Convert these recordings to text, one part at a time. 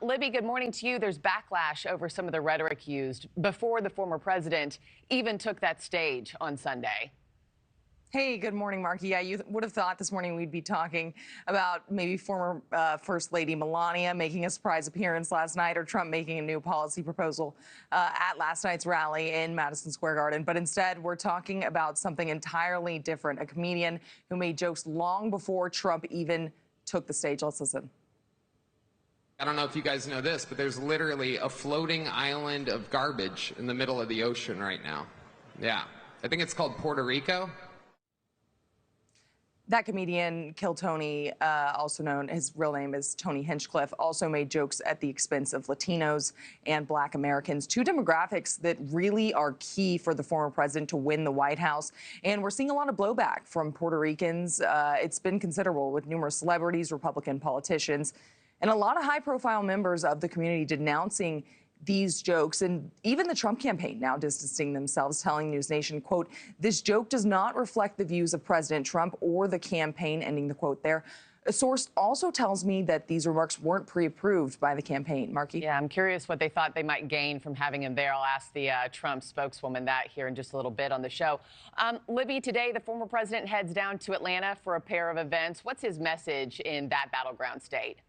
Libby, good morning to you. There's backlash over some of the rhetoric used before the former president even took that stage on Sunday. Hey, good morning, Markie. Yeah, you would have thought this morning we'd be talking about maybe former First Lady Melania making a surprise appearance last night, or Trump making a new policy proposal at last night's rally in Madison Square Garden. But instead, we're talking about something entirely different, a comedian who made jokes long before Trump even took the stage. Let's listen. I don't know if you guys know this, but there's literally a floating island of garbage in the middle of the ocean right now. Yeah, I think it's called Puerto Rico. That comedian, Kill Tony, also known, his real name is Tony Hinchcliffe, also made jokes at the expense of Latinos and Black Americans, two demographics that really are key for the former president to win the White House. And we're seeing a lot of blowback from Puerto Ricans. It's been considerable, with numerous celebrities, Republican politicians, and a lot of high-profile members of the community denouncing these jokes, and even the Trump campaign now distancing themselves, telling NewsNation, quote, "This joke does not reflect the views of President Trump or the campaign," ending the quote there. A source also tells me that these remarks weren't pre-approved by the campaign. Markie? Yeah, I'm curious what they thought they might gain from having him there. I'll ask the Trump spokeswoman that here in just a little bit on the show. Libby, today the former president heads down to Atlanta for a pair of events. What's his message in that battleground state?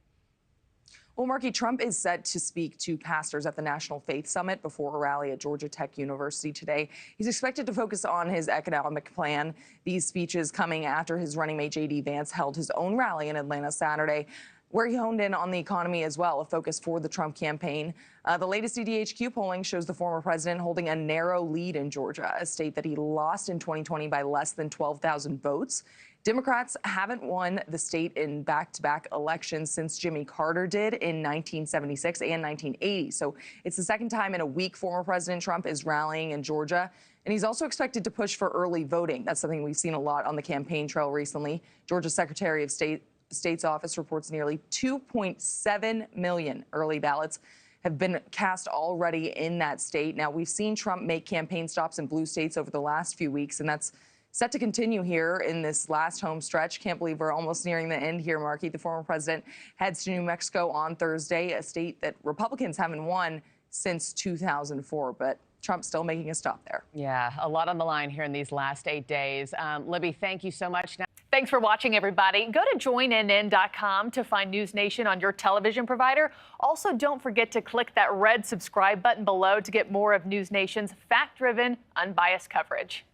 Well, Markie, Trump is set to speak to pastors at the National Faith Summit before a rally at Georgia Tech University today. He's expected to focus on his economic plan. These speeches coming after his running mate J.D. Vance held his own rally in Atlanta Saturday, where he honed in on the economy as well, a focus for the Trump campaign. The latest CDHQ polling shows the former president holding a narrow lead in Georgia, a state that he lost in 2020 by less than 12,000 votes. Democrats haven't won the state in back-to-back elections since Jimmy Carter did in 1976 and 1980. So it's the second time in a week former President Trump is rallying in Georgia. And he's also expected to push for early voting. That's something we've seen a lot on the campaign trail recently. Georgia's Secretary of State's office reports nearly 2.7 million early ballots have been cast already in that state. Now, we've seen Trump make campaign stops in blue states over the last few weeks, and that's set to continue here in this last home stretch. Can't believe we're almost nearing the end here, Markie. The former president heads to New Mexico on Thursday, a state that Republicans haven't won since 2004, but Trump's still making a stop there. Yeah, a lot on the line here in these last 8 days. Libby, thank you so much. Thanks for watching, everybody. Go to joinnn.com to find NewsNation on your television provider. Also, don't forget to click that red subscribe button below to get more of NewsNation's fact-driven, unbiased coverage.